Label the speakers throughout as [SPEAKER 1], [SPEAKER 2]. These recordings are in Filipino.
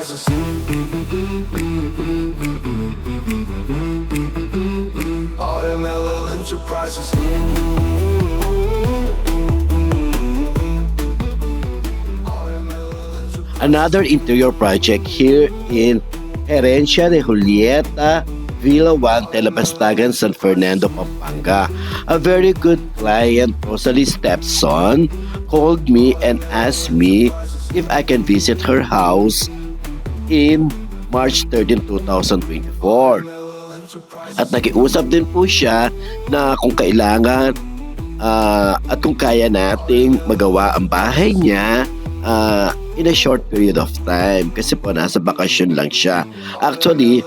[SPEAKER 1] Enterprises. RMLL Enterprises.
[SPEAKER 2] Another interior project here in Herencia de Julieta, Villa 1, Telepastagan, San Fernando, Pampanga. A very good client, Rosalie's stepson, called me and asked me if I can visit her house in March 13, 2024. At nakiusap din po siya na kung kailangan at kung kaya nating magawa ang bahay niya in a short period of time kasi po nasa bakasyon lang siya. Actually,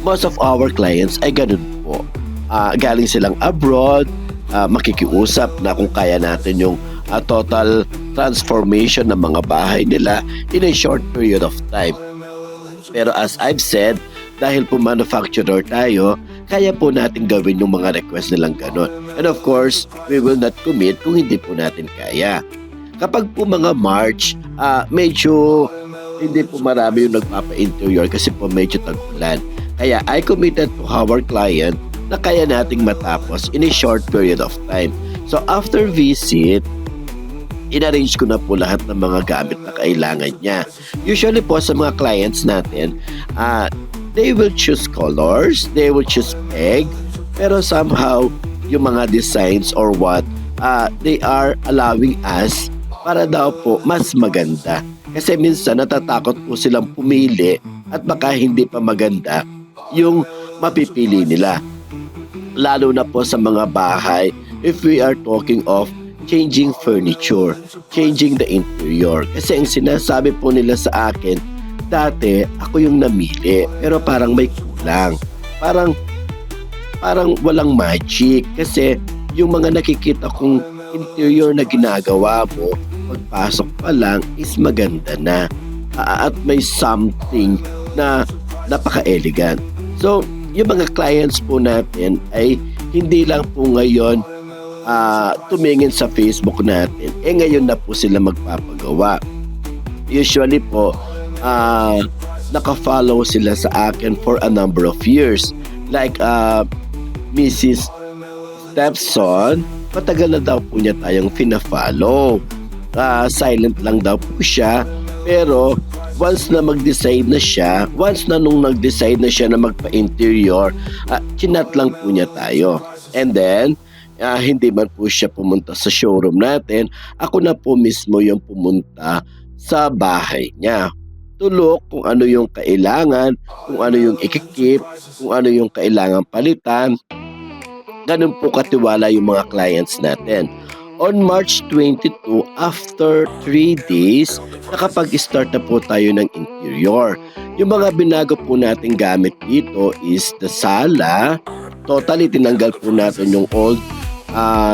[SPEAKER 2] most of our clients ay ganun po. Galing silang abroad, makikiusap na kung kaya natin yung total transformation ng mga bahay nila in a short period of time. Pero as I've said, dahil po manufacturer tayo, kaya po natin gawin yung mga request nilang ganun. And of course, we will not commit kung hindi po natin kaya. Kapag po mga March, medyo hindi po marami yung nagpapa-interior kasi po medyo tag-ulan. Kaya I committed to our client na kaya nating matapos in a short period of time. So after visit, in-arrange ko na po lahat ng mga gamit na kailangan niya. Usually po sa mga clients natin, they will choose colors, they will choose peg, pero somehow yung mga designs or what, they are allowing us para daw po mas maganda. Kasi minsan natatakot po silang pumili at baka hindi pa maganda yung mapipili nila. Lalo na po sa mga bahay if we are talking of changing furniture, changing the interior. Kasi ang sinasabi po nila sa akin, dati ako yung namili pero parang may kulang. Parang walang magic kasi yung mga nakikita kong interior na ginagawa mo pagpasok pa lang is maganda na at may something na napaka-elegant. So, yung mga clients po natin ay hindi lang po ngayon tumingin sa Facebook natin. Ngayon na po sila magpapagawa. Usually po, naka-follow sila sa akin for a number of years. Like Mrs. Stepson, matagal na daw po niya tayong fina-follow. Silent lang daw po siya, pero once na mag-decide na siya, nung nag-decide na siya na magpa-interior, chinat lang po niya tayo. And then, hindi man po siya pumunta sa showroom natin, ako na po mismo yung pumunta sa bahay niya. Tulok kung ano yung kailangan, kung ano yung ikikip, kung ano yung kailangan palitan. Ganun po katiwala yung mga clients natin. On March 22, after 3 days, nakapag-start na po tayo ng interior. Yung mga binago po natin gamit dito is the sala. Totally tinanggal po natin yung old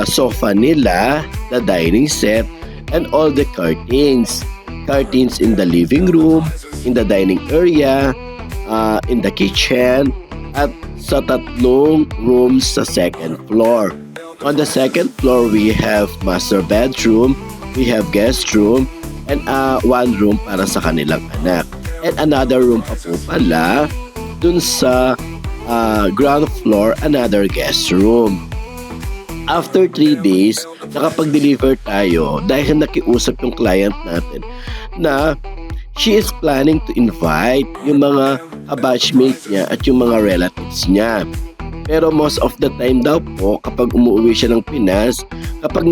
[SPEAKER 2] sofa nila, the dining set, and all the curtains. Curtains in the living room, in the dining area, in the kitchen, at sa tatlong rooms sa second floor. On the second floor, we have master bedroom, we have guest room, and one room para sa kanilang anak. And another room pa po pala, dun sa ground floor, another guest room. After 3 days, nakapag-deliver tayo dahil nakiusap yung client natin na she is planning to invite yung mga kabatchmate niya at yung mga relatives niya. Pero most of the time daw po, kapag umuwi siya ng Pinas, kapag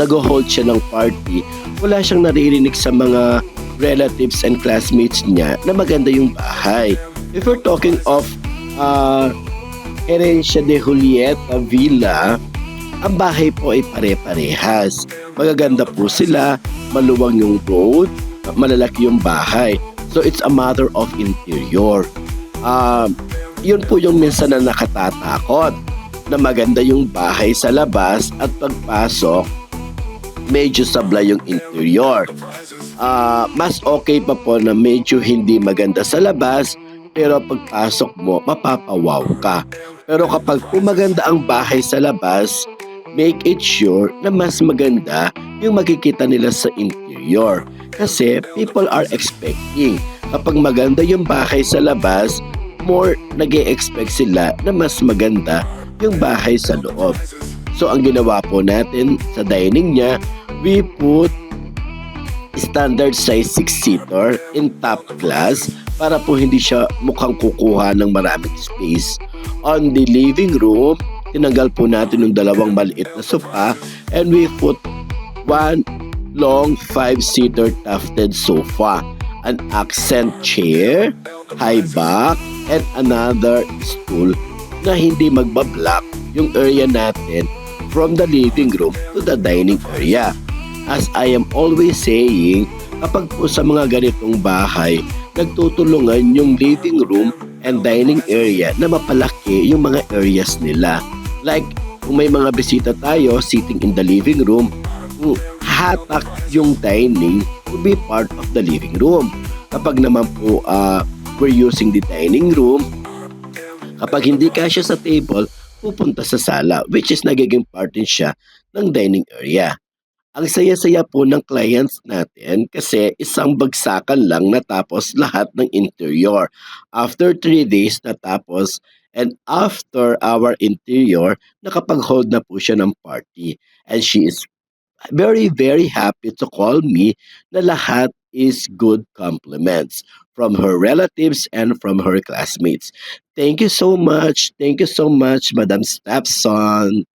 [SPEAKER 2] nag-hold siya ng party, wala siyang naririnig sa mga relatives and classmates niya na maganda yung bahay. If we're talking of Herencia de Julieta Villa, ang bahay po ay pare-parehas. Magaganda po sila, maluwang yung road, malalaki yung bahay. So it's a matter of interior. Yun po yung minsan na nakatatakot na maganda yung bahay sa labas at pagpasok medyo sabla yung interior. Mas okay pa po na medyo hindi maganda sa labas pero pagpasok mo mapapawaw ka. Pero kapag maganda ang bahay sa labas, make it sure na mas maganda yung makikita nila sa interior. Kasi people are expecting. Kapag maganda yung bahay sa labas, more nag expect sila na mas maganda yung bahay sa loob. So ang ginawa po natin sa dining niya, we put standard size six-seater in top class para po hindi siya mukhang kukuha ng maraming space. On the living room, tinanggal po natin yung dalawang maliit na sofa and we put one long five-seater tufted sofa, an accent chair, high back, and another stool na hindi magbablock yung area natin from the living room to the dining area. As I am always saying, kapag po sa mga ganitong bahay, nagtutulungan yung living room and dining area na mapalaki yung mga areas nila. Like, kung may mga bisita tayo sitting in the living room, hatak yung dining to be part of the living room. Kapag naman po we're using the dining room, kapag hindi kasya sa table, pupunta sa sala, which is nagiging part din siya ng dining area. Ang saya-saya po ng clients natin kasi isang bagsakan lang natapos lahat ng interior. After 3 days natapos, and after our interior, nakapag-hold na po siya ng party. And she is very, very happy to call me na lahat is good compliments from her relatives and from her classmates. Thank you so much. Thank you so much, Madam Stepson.